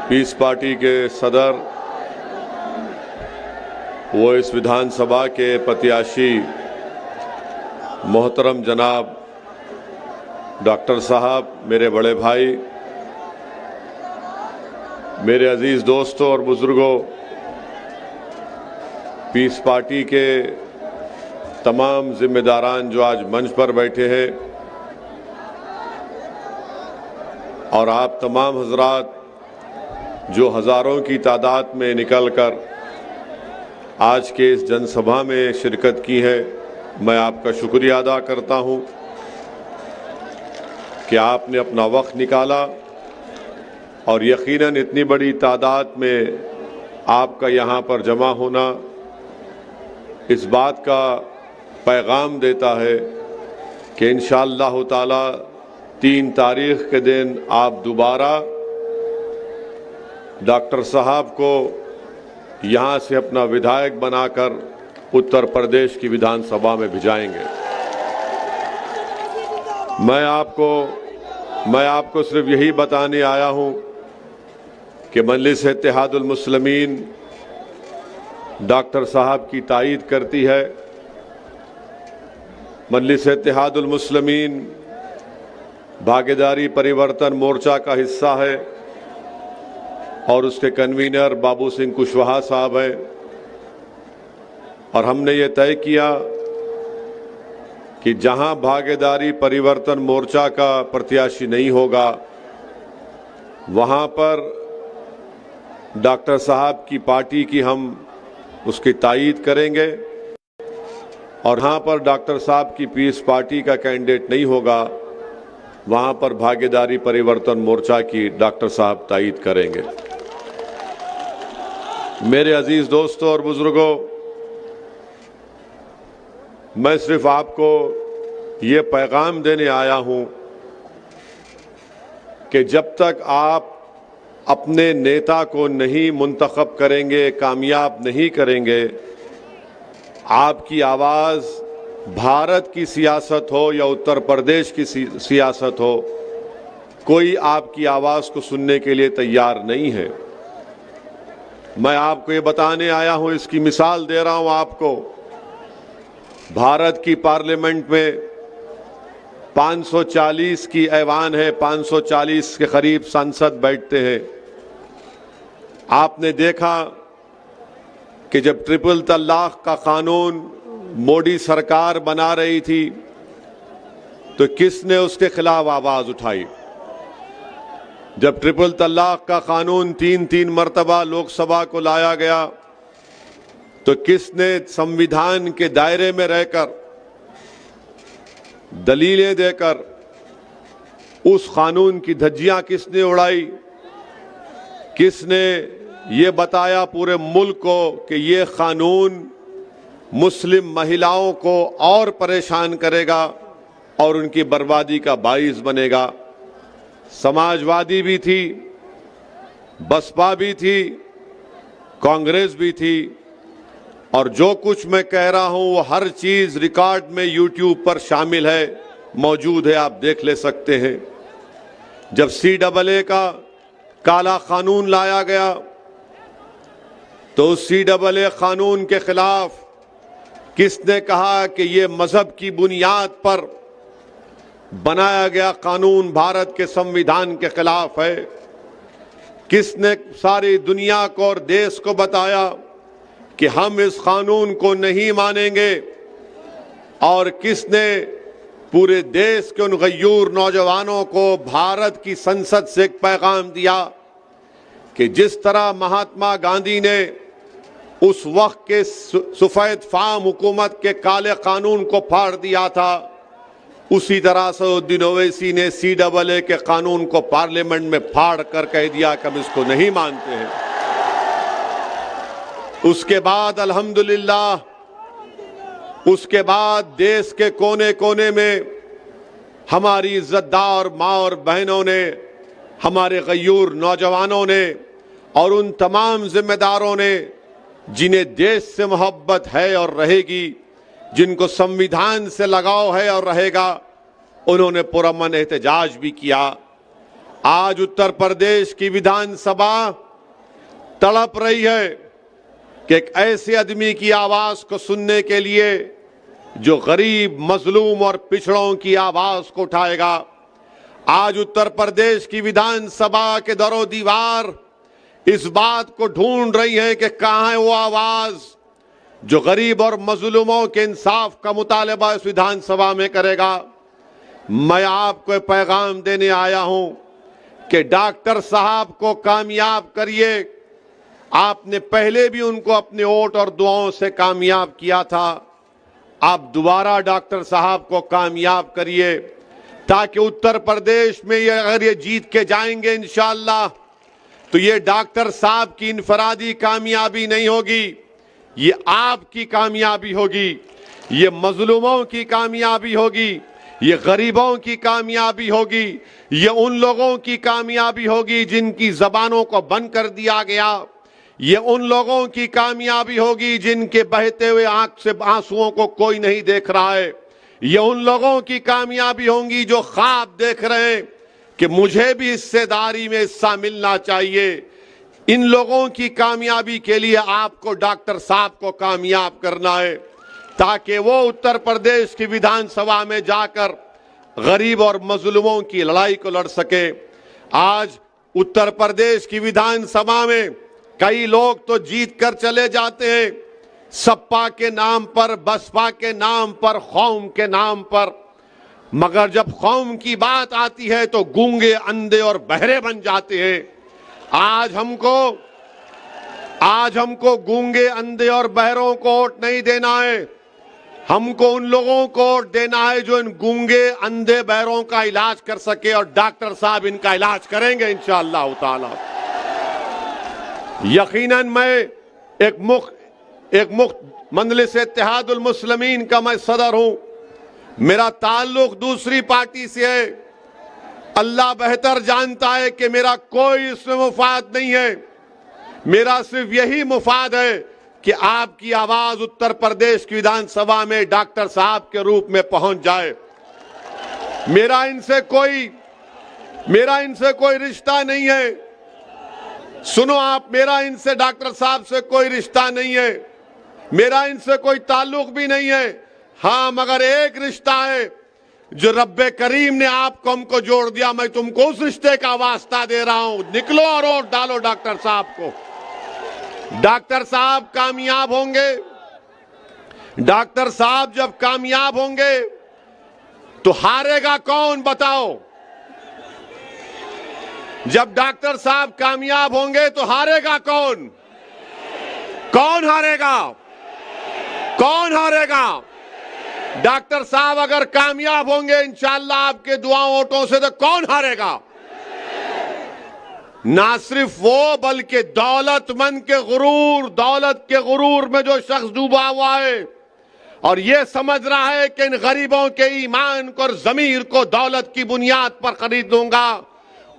Piece party के सदर वो इस विधानसभा के प्रत्याशी मोहतरम जनाब डॉक्टर साहब, मेरे बड़े भाई, मेरे अजीज दोस्तों और बुजुर्गों, पीस पार्टी के तमाम जिम्मेदारान जो आज मंच पर बैठे हैं और आप तमाम हजरात जो हज़ारों की तादाद में निकलकर आज के इस जनसभा में शिरकत की है, मैं आपका शुक्रिया अदा करता हूं कि आपने अपना वक्त निकाला और यकीनन इतनी बड़ी तादाद में आपका यहां पर जमा होना इस बात का पैगाम देता है कि इंशाअल्लाह ताला 3 तारीख के दिन आप दोबारा डॉक्टर साहब को यहाँ से अपना विधायक बनाकर उत्तर प्रदेश की विधानसभा में भिजाएंगे। मैं आपको सिर्फ यही बताने आया हूँ कि मजलिस इत्तेहादुल मुस्लिमीन डॉक्टर साहब की तायीद करती है। मजलिस इत्तेहादुल मुस्लिमीन भागीदारी परिवर्तन मोर्चा का हिस्सा है और उसके कन्वीनर बाबू सिंह कुशवाहा साहब हैं और हमने ये तय किया कि जहां भागीदारी परिवर्तन मोर्चा का प्रत्याशी नहीं होगा वहां पर डॉक्टर साहब की पार्टी की हम उसकी तायीद करेंगे और जहां पर डॉक्टर साहब की पीस पार्टी का कैंडिडेट नहीं होगा वहां पर भागीदारी परिवर्तन मोर्चा की डॉक्टर साहब तायीद करेंगे। मेरे अजीज दोस्तों और बुजुर्गों, मैं सिर्फ आपको ये पैगाम देने आया हूं कि जब तक आप अपने नेता को नहीं मुंतखब करेंगे, कामयाब नहीं करेंगे, आपकी आवाज़ भारत की सियासत हो या उत्तर प्रदेश की सियासत हो, कोई आपकी आवाज़ को सुनने के लिए तैयार नहीं है। मैं आपको ये बताने आया हूं, इसकी मिसाल दे रहा हूं आपको। भारत की पार्लियामेंट में 540 की ऐवान है, 540 के करीब सांसद बैठते हैं। आपने देखा कि जब ट्रिपल तलाक का कानून मोदी सरकार बना रही थी तो किसने उसके खिलाफ आवाज उठाई? जब ट्रिपल तलाक का कानून 3 मरतबा लोकसभा को लाया गया तो किसने संविधान के दायरे में रहकर दलीलें देकर उस कानून की धज्जियां किसने उड़ाई? किसने ये बताया पूरे मुल्क को कि ये कानून मुस्लिम महिलाओं को और परेशान करेगा और उनकी बर्बादी का बाइस बनेगा? समाजवादी भी थी, बसपा भी थी, कांग्रेस भी थी और जो कुछ मैं कह रहा हूं वो हर चीज रिकॉर्ड में यूट्यूब पर शामिल है, मौजूद है, आप देख ले सकते हैं। जब CAA का काला कानून लाया गया तो उस CAA कानून के खिलाफ किसने कहा कि ये मजहब की बुनियाद पर बनाया गया कानून भारत के संविधान के खिलाफ है? किसने सारी दुनिया को और देश को बताया कि हम इस कानून को नहीं मानेंगे? और किसने पूरे देश के उन गयूर नौजवानों को भारत की संसद से एक पैगाम दिया कि जिस तरह महात्मा गांधी ने उस वक्त के सफेद फाम हुकूमत के काले कानून को फाड़ दिया था, उसी तरह सऊद्दीन ओवैसी ने CAA के कानून को पार्लियामेंट में फाड़ कर कह दिया कि हम इसको नहीं मानते हैं। उसके बाद अल्हम्दुलिल्लाह, उसके बाद देश के कोने कोने में हमारी इज्जतदार माँ और बहनों ने, हमारे गयूर नौजवानों ने और उन तमाम जिम्मेदारों ने जिन्हें देश से मोहब्बत है और रहेगी, जिनको संविधान से लगाव है और रहेगा, उन्होंने पुरअमन एहतजाज भी किया आज उत्तर प्रदेश की विधानसभा तड़प रही है कि एक ऐसे आदमी की आवाज को सुनने के लिए जो गरीब, मजलूम और पिछड़ों की आवाज को उठाएगा। आज उत्तर प्रदेश की विधानसभा के दरो दीवार इस बात को ढूंढ रही है कि कहां है वो आवाज जो गरीब और मजलूमों के इंसाफ का मुतालबा इस विधानसभा में करेगा। मैं आपको पैगाम देने आया हूं कि डॉक्टर साहब को कामयाब करिए। आपने पहले भी उनको अपने वोट और दुआओं से कामयाब किया था, आप दोबारा डॉक्टर साहब को कामयाब करिए ताकि उत्तर प्रदेश में अगर ये जीत के जाएंगे इंशाअल्लाह तो ये डॉक्टर साहब की इनफरादी कामयाबी नहीं होगी, ये आपकी कामयाबी होगी, ये मजलूमों की कामयाबी होगी, ये गरीबों की कामयाबी होगी, ये उन लोगों की कामयाबी होगी जिनकी जबानों को बंद कर दिया गया, ये उन लोगों की कामयाबी होगी जिनके बहते हुए आंख से आंसुओं को कोई नहीं देख रहा है, ये उन लोगों की कामयाबी होंगी जो ख्वाब देख रहे हैं कि मुझे भी हिस्सेदारी में हिस्सा मिलना चाहिए। इन लोगों की कामयाबी के लिए आपको डॉक्टर साहब को कामयाब करना है ताकि वो उत्तर प्रदेश की विधानसभा में जाकर गरीब और मजलूमों की लड़ाई को लड़ सके। आज उत्तर प्रदेश की विधानसभा में कई लोग तो जीत कर चले जाते हैं सपा के नाम पर, बसपा के नाम पर, कौम के नाम पर, मगर जब कौम की बात आती है तो गूंगे, अंधे और बहरे बन जाते हैं। आज हमको गूंगे, अंधे और बहरों को वोट नहीं देना है, हमको उन लोगों को वोट देना है जो इन गूंगे, अंधे, बहरों का इलाज कर सके और डॉक्टर साहब इनका इलाज करेंगे इंशाअल्लाह ताला। यकीनन मैं एक मुख्त मजलिस इत्तेहादुल मुस्लिमीन का मैं सदर हूं, मेरा ताल्लुक दूसरी पार्टी से है। अल्लाह बेहतर जानता है कि मेरा कोई इसमें मुफाद नहीं है, मेरा सिर्फ यही मुफाद है कि आपकी आवाज उत्तर प्रदेश की विधानसभा में डॉक्टर साहब के रूप में पहुंच जाए। मेरा इनसे कोई रिश्ता नहीं है, सुनो आप, मेरा इनसे डॉक्टर साहब से कोई रिश्ता नहीं है, मेरा इनसे कोई ताल्लुक भी नहीं है। हाँ, मगर एक रिश्ता है जो रब्बे करीम ने आपको हमको जोड़ दिया, मैं तुमको उस रिश्ते का वास्ता दे रहा हूं, निकलो और वोट डालो डॉक्टर साहब को। डॉक्टर साहब कामयाब होंगे, डॉक्टर साहब जब कामयाब होंगे तो हारेगा कौन बताओ? जब डॉक्टर साहब कामयाब होंगे तो हारेगा कौन? कौन हारेगा? कौन हारेगा? डॉक्टर साहब अगर कामयाब होंगे इंशाअल्लाह आपके दुआओं वोटों से तो कौन हारेगा? ना सिर्फ वो बल्कि दौलत के गुरूर में जो शख्स डूबा हुआ है और ये समझ रहा है कि इन गरीबों के ईमान को और जमीर को दौलत की बुनियाद पर खरीद लूंगा,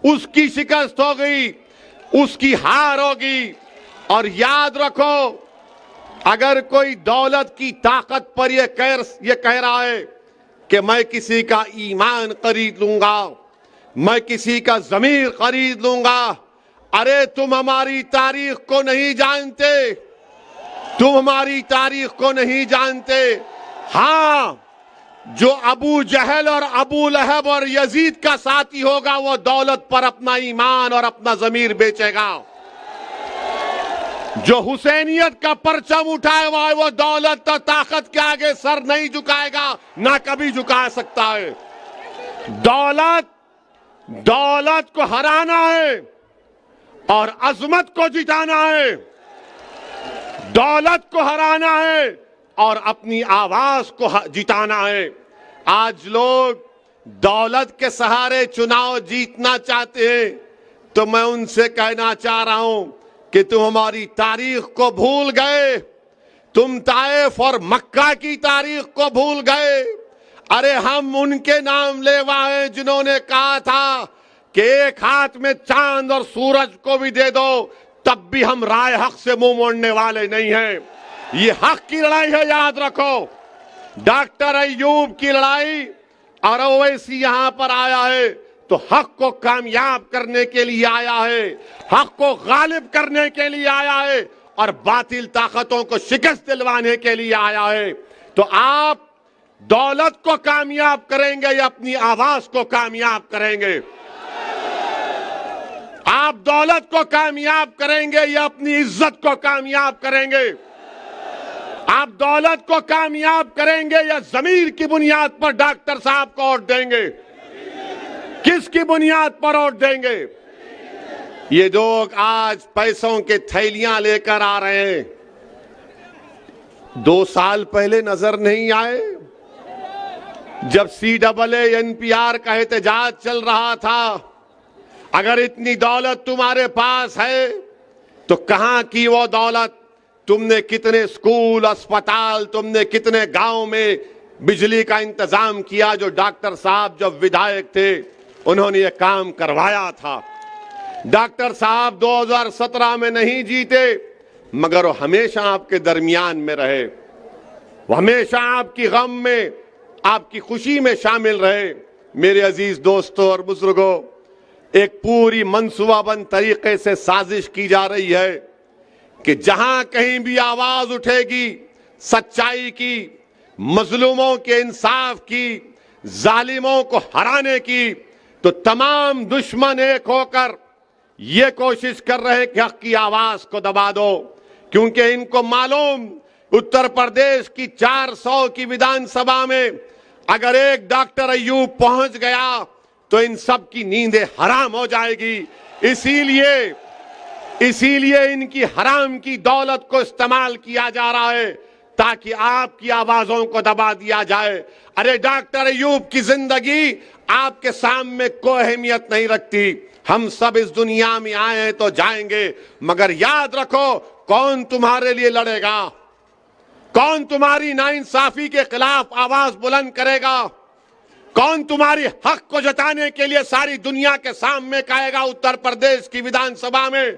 उसकी शिकस्त हो गई, उसकी हार होगी। और याद रखो, अगर कोई दौलत की ताकत पर ये कह रहा है कि मैं किसी का ईमान खरीद लूंगा, मैं किसी का जमीर खरीद लूंगा, अरे तुम हमारी तारीख को नहीं जानते, तुम हमारी तारीख को नहीं जानते। हां, जो अबू जहल और अबू लहब और यजीद का साथी होगा वो दौलत पर अपना ईमान और अपना जमीर बेचेगा। जो हुसैनियत का परचम उठाए हुआ है वो दौलत और ताकत के आगे सर नहीं झुकाएगा, ना कभी झुका सकता है। दौलत को हराना है और अजमत को जिताना है, दौलत को हराना है और अपनी आवाज को जिताना है। आज लोग दौलत के सहारे चुनाव जीतना चाहते हैं, तो मैं उनसे कहना चाह रहा हूं कि तुम हमारी तारीख को भूल गए, तुम ताइफ और मक्का की तारीख को भूल गए। अरे हम उनके नाम लेवा हैं जिन्होंने कहा था कि एक हाथ में चांद और सूरज को भी दे दो तब भी हम राय हक से मुंह मोड़ने वाले नहीं हैं। ये हक की लड़ाई है, याद रखो। डॉक्टर अय्यूब की लड़ाई और ओवैसी यहां पर आया है तो हक को कामयाब करने के लिए आया है, हक को गालिब करने के लिए आया है और बातिल ताकतों को शिकस्त दिलवाने के लिए आया है। तो आप दौलत को कामयाब करेंगे या अपनी आवाज को कामयाब करेंगे? आप दौलत को कामयाब करेंगे या अपनी इज्जत को कामयाब करेंगे? आप दौलत को कामयाब करेंगे या जमीर की बुनियाद पर डॉक्टर साहब को वोट देंगे? किसकी बुनियाद पर वोट देंगे? ये लोग आज पैसों के थैलियां लेकर आ रहे हैं, 2 साल पहले नजर नहीं आए जब CAA NPR का एहतजाज चल रहा था? अगर इतनी दौलत तुम्हारे पास है तो कहां की वो दौलत? तुमने कितने स्कूल, अस्पताल, तुमने कितने गांव में बिजली का इंतजाम किया? जो डॉक्टर साहब जब विधायक थे उन्होंने ये काम करवाया था। डॉक्टर साहब 2017 में नहीं जीते, मगर वो हमेशा आपके दरमियान में रहे, वो हमेशा आपकी गम में, आपकी खुशी में शामिल रहे। मेरे अजीज दोस्तों और बुजुर्गों, एक पूरी मंसूबाबंद तरीके से साजिश की जा रही है कि जहां कहीं भी आवाज उठेगी सच्चाई की, मजलूमों के इंसाफ की, जालिमों को हराने की, तो तमाम दुश्मन एक होकर ये कोशिश कर रहे हैं कि हक की आवाज को दबा दो, क्योंकि इनको मालूम उत्तर प्रदेश की 400 की विधानसभा में अगर एक डॉक्टर अय्यूब पहुंच गया तो इन सब की नींदें हराम हो जाएगी। इसीलिए इनकी हराम की दौलत को इस्तेमाल किया जा रहा है ताकि आपकी आवाजों को दबा दिया जाए। अरे डॉक्टर अय्यूब की जिंदगी आपके सामने कोई अहमियत नहीं रखती। हम सब इस दुनिया में आए हैं तो जाएंगे, मगर याद रखो कौन तुम्हारे लिए लड़ेगा, कौन तुम्हारी नाइंसाफी के खिलाफ आवाज बुलंद करेगा, कौन तुम्हारी हक को जताने के लिए सारी दुनिया के सामने कहेगा उत्तर प्रदेश की विधानसभा में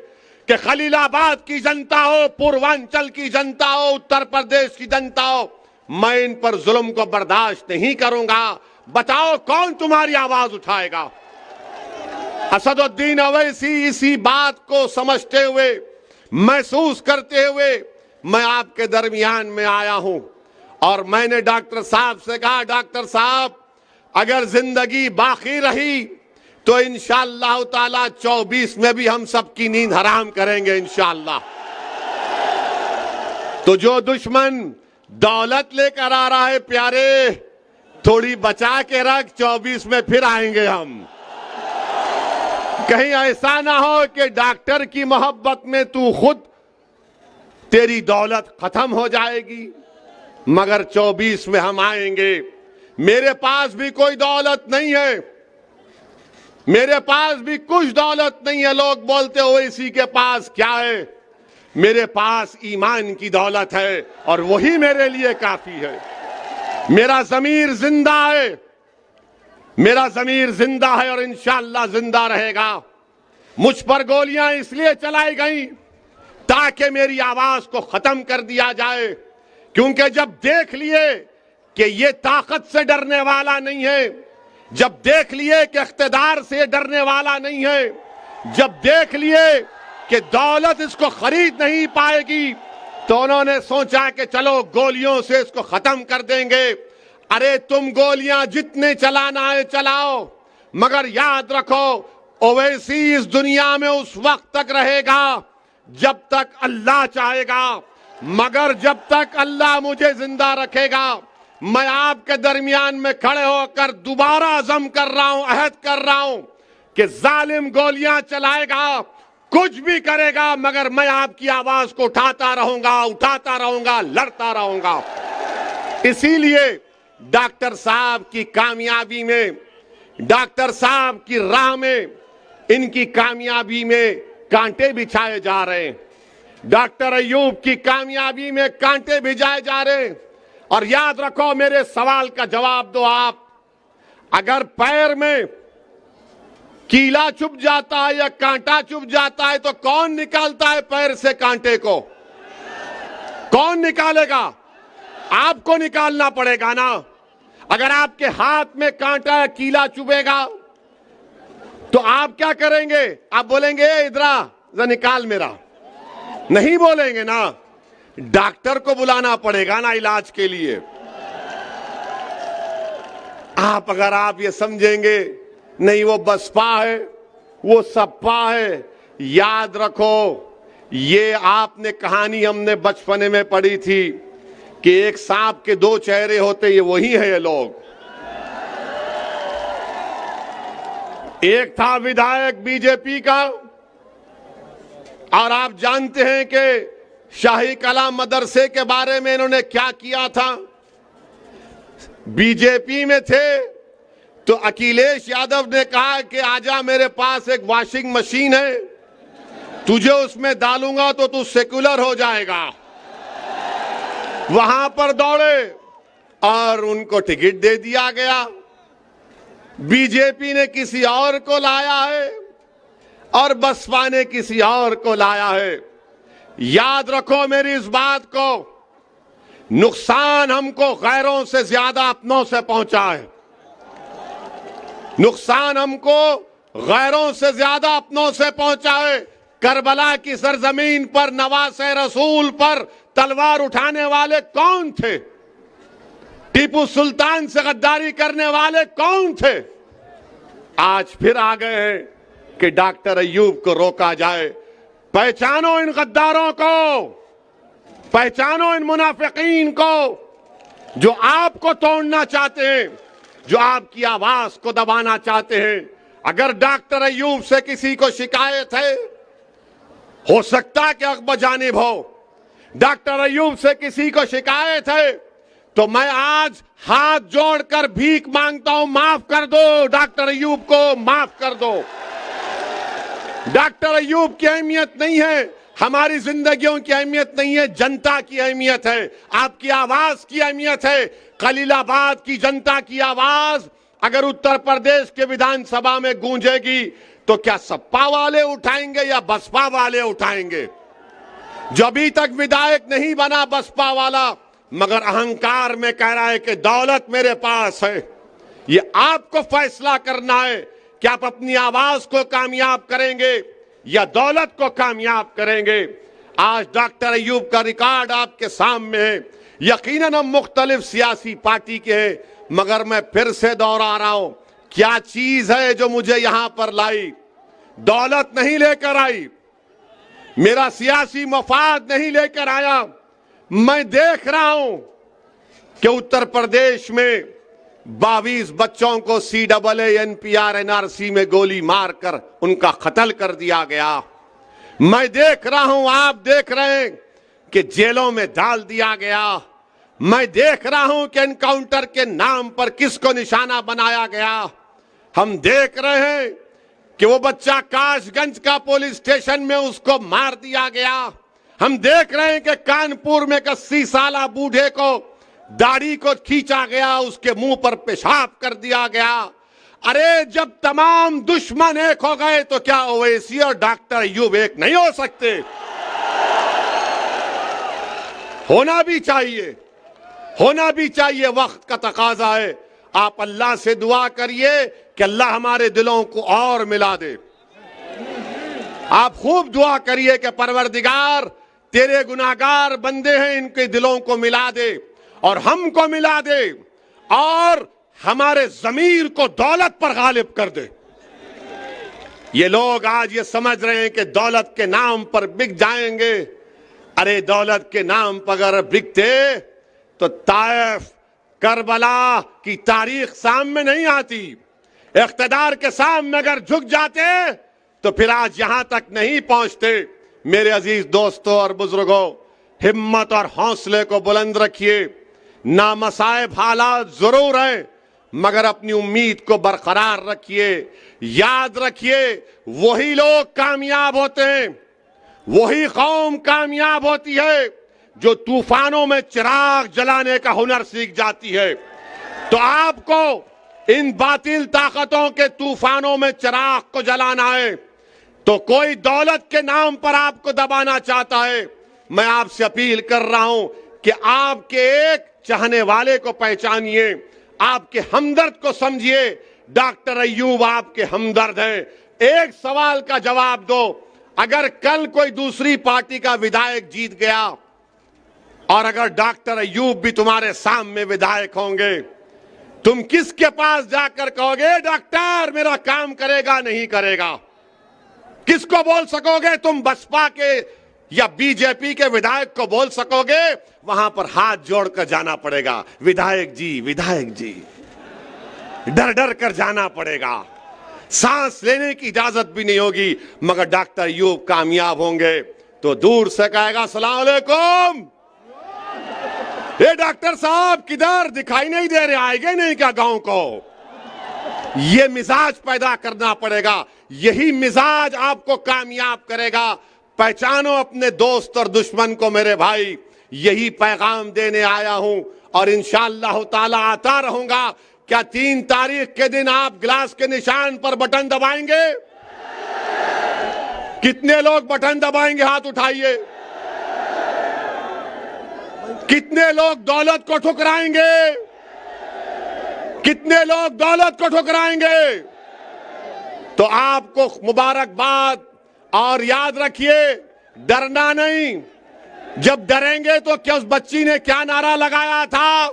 कि खलीलाबाद की जनता हो, पूर्वांचल की जनता हो, उत्तर प्रदेश की जनता हो, मैं इन पर जुल्म को बर्दाश्त नहीं करूंगा। बताओ कौन तुम्हारी आवाज उठाएगा? असदुद्दीन अवैसी इसी बात को समझते हुए, महसूस करते हुए मैं आपके दरमियान में आया हूं और मैंने डॉक्टर साहब से कहा, डॉक्टर साहब अगर जिंदगी बाकी रही तो इंशाअल्लाह ताला 24 में भी हम सबकी नींद हराम करेंगे इंशाअल्लाह। तो जो दुश्मन दौलत लेकर आ रहा है प्यारे, थोड़ी बचा के रख, 24 में फिर आएंगे हम। कहीं ऐसा ना हो कि डॉक्टर की मोहब्बत में तू खुद, तेरी दौलत खत्म हो जाएगी, मगर 24 में हम आएंगे। मेरे पास भी कोई दौलत नहीं है, मेरे पास भी कुछ दौलत नहीं है। लोग बोलते हो इसी के पास क्या है? मेरे पास ईमान की दौलत है और वही मेरे लिए काफी है। मेरा ज़मीर जिंदा है, मेरा ज़मीर जिंदा है और इंशाअल्लाह जिंदा रहेगा। मुझ पर गोलियां इसलिए चलाई गई ताकि मेरी आवाज को खत्म कर दिया जाए, क्योंकि जब देख लिए कि ये ताकत से डरने वाला नहीं है, जब देख लिए कि इख्तिदार से डरने वाला नहीं है, जब देख लिए कि दौलत इसको खरीद नहीं पाएगी, तो उन्होंने सोचा कि चलो गोलियों से इसको खत्म कर देंगे। अरे तुम गोलियां जितने चलाना है चलाओ, मगर याद रखो ओवैसी इस दुनिया में उस वक्त तक रहेगा जब तक अल्लाह चाहेगा, मगर जब तक अल्लाह मुझे जिंदा रखेगा, मैं आपके दरमियान में खड़े होकर दोबारा अज़म कर रहा हूं, अहद कर रहा हूं कि जालिम गोलियां चलाएगा, कुछ भी करेगा, मगर मैं आपकी आवाज को उठाता रहूंगा, लड़ता रहूंगा। इसीलिए डॉक्टर साहब की कामयाबी में, डॉक्टर साहब की राह में, इनकी कामयाबी में कांटे बिछाए जा रहे हैं। डॉक्टर अय्यूब की कामयाबी में कांटे भिजाए जा रहे हैं। और याद रखो, मेरे सवाल का जवाब दो आप, अगर पैर में कीला चुभ जाता है या कांटा चुभ जाता है तो कौन निकालता है पैर से कांटे को? कौन निकालेगा? आपको निकालना पड़ेगा ना। अगर आपके हाथ में कांटा या कीला चुभेगा तो आप क्या करेंगे? आप बोलेंगे इधरा जरा निकाल मेरा, नहीं बोलेंगे ना, डॉक्टर को बुलाना पड़ेगा ना इलाज के लिए। अगर आप ये समझेंगे नहीं वो बसपा है, वो सपा है, याद रखो ये आपने कहानी हमने बचपने में पढ़ी थी कि एक सांप के दो चेहरे होते, ये वही है ये लोग। एक था विधायक बीजेपी का, और आप जानते हैं कि शाही कला मदरसे के बारे में इन्होंने क्या किया था। बीजेपी में थे तो अखिलेश यादव ने कहा कि आजा मेरे पास एक वॉशिंग मशीन है, तुझे उसमें डालूंगा तो तू सेक्युलर हो जाएगा। वहां पर दौड़े और उनको टिकट दे दिया गया। बीजेपी ने किसी और को लाया है और बसपा ने किसी और को लाया है। याद रखो मेरी इस बात को, नुकसान हमको गैरों से ज्यादा अपनों से पहुंचा है। नुकसान हमको गैरों से ज्यादा अपनों से पहुंचा है। करबला की सरजमीन पर नवासे रसूल पर तलवार उठाने वाले कौन थे? टीपू सुल्तान से गद्दारी करने वाले कौन थे? आज फिर आ गए हैं कि डॉक्टर अय्यूब को रोका जाए। पहचानो इन गद्दारों को, पहचानो इन मुनाफिकीन को जो आपको तोड़ना चाहते हैं, जो आपकी आवाज को दबाना चाहते हैं। अगर डॉक्टर अय्यूब से किसी को शिकायत है, हो सकता है कि अकबर जानिब हो, डॉक्टर अय्यूब से किसी को शिकायत है तो मैं आज हाथ जोड़कर भीख मांगता हूं, माफ कर दो डॉक्टर अय्यूब को, माफ कर दो। डॉक्टर अय्यूब की अहमियत नहीं है, हमारी जिंदगियों की अहमियत नहीं है, जनता की अहमियत है, आपकी आवाज की अहमियत है। खलीलाबाद की जनता की आवाज अगर उत्तर प्रदेश के विधानसभा में गूंजेगी तो क्या सपा वाले उठाएंगे या बसपा वाले उठाएंगे? जो अभी तक विधायक नहीं बना बसपा वाला, मगर अहंकार में कह रहा है कि दौलत मेरे पास है, ये आपको फैसला करना है कि आप अपनी आवाज को कामयाब करेंगे या दौलत को कामयाब करेंगे। आज डॉक्टर अय्यूब का रिकॉर्ड आपके सामने है। यकीनन हम मुख्तलिफ सियासी पार्टी के हैं, मगर मैं फिर से दोहरा रहा हूं, क्या चीज है जो मुझे यहां पर लाई? दौलत नहीं लेकर आई, मेरा सियासी मफाद नहीं लेकर आया। मैं देख रहा हूं कि उत्तर प्रदेश में 22 बच्चों को CAA NPR NRC में गोली मारकर उनका कत्ल कर दिया गया। मैं देख रहा हूं, आप देख रहे हैं कि जेलों में डाल दिया गया। मैं देख रहा हूं कि एनकाउंटर के नाम पर किसको निशाना बनाया गया। हम देख रहे हैं कि वो बच्चा काशगंज का पुलिस स्टेशन में उसको मार दिया गया। हम देख रहे हैं कि कानपुर में 80 साल बूढ़े को दाढ़ी को खींचा गया, उसके मुंह पर पेशाब कर दिया गया। अरे जब तमाम दुश्मन एक हो गए तो क्या ओवैसी और डॉक्टर अय्यूब एक नहीं हो सकते? होना भी चाहिए, होना भी चाहिए, वक्त का तकाजा है। आप अल्लाह से दुआ करिए कि अल्लाह हमारे दिलों को और मिला दे। आप खूब दुआ करिए कि परवरदिगार तेरे गुनाहगार बंदे हैं, इनके दिलों को मिला दे और हमको मिला दे और हमारे जमीर को दौलत पर गालिब कर दे। ये लोग आज ये समझ रहे हैं कि दौलत के नाम पर बिक जाएंगे। अरे दौलत के नाम पर अगर बिकते तो ताइफ करबला की तारीख सामने नहीं आती। इख्तिदार के सामने अगर झुक जाते तो फिर आज यहां तक नहीं पहुंचते। मेरे अजीज दोस्तों और बुजुर्गों, हिम्मत और हौसले को बुलंद रखिए। नामसाइब हालात जरूर है, मगर अपनी उम्मीद को बरकरार रखिए। याद रखिए, वही लोग कामयाब होते हैं, वही कौम कामयाब होती है जो तूफानों में चिराग जलाने का हुनर सीख जाती है। तो आपको इन बातिल ताकतों के तूफानों में चिराग को जलाना है। तो कोई दौलत के नाम पर आपको दबाना चाहता है, मैं आपसे अपील कर रहा हूं कि आपके एक चाहने वाले को पहचानिए, आपके हमदर्द को समझिए। डॉक्टर अय्यूब आपके हमदर्द हैं, एक सवाल का जवाब दो, अगर कल कोई दूसरी पार्टी का विधायक जीत गया और अगर डॉक्टर अय्यूब भी तुम्हारे सामने विधायक होंगे, तुम किसके पास जाकर कहोगे डॉक्टर मेरा काम करेगा नहीं करेगा? किसको बोल सकोगे? तुम बसपा के या बीजेपी के विधायक को बोल सकोगे? वहां पर हाथ जोड़कर जाना पड़ेगा, विधायक जी विधायक जी, डर डर कर जाना पड़ेगा, सांस लेने की इजाजत भी नहीं होगी। मगर डॉक्टर अय्यूब कामयाब होंगे तो दूर से कहेगा अस्सलाम वालेकुम, ये डॉक्टर साहब किधर, दिखाई नहीं दे रहे, आएंगे नहीं क्या गांव को? ये मिजाज पैदा करना पड़ेगा, यही मिजाज आपको कामयाब करेगा। पहचानो अपने दोस्त और दुश्मन को मेरे भाई, यही पैगाम देने आया हूं और इंशाअल्लाह ताला आता रहूंगा। क्या 3 तारीख के दिन आप गिलास के निशान पर बटन दबाएंगे? कितने लोग बटन दबाएंगे? हाथ उठाइए। कितने लोग दौलत को ठुकराएंगे? कितने लोग दौलत को ठुकराएंगे? तो आपको मुबारकबाद, और याद रखिए डरना नहीं। जब डरेंगे तो क्या उस बच्ची ने क्या नारा लगाया था?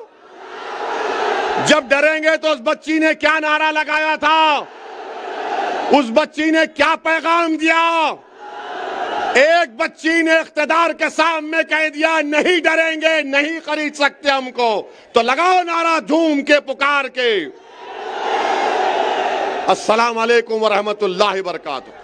जब डरेंगे तो उस बच्ची ने क्या नारा लगाया था? उस बच्ची ने क्या पैगाम दिया? एक बच्ची ने इख्तिदार के सामने कह दिया नहीं डरेंगे, नहीं खरीद सकते हमको, तो लगाओ नारा झूम के पुकार के। अस्सलाम वालेकुम व रहमतुल्लाहि व बरकातुहू।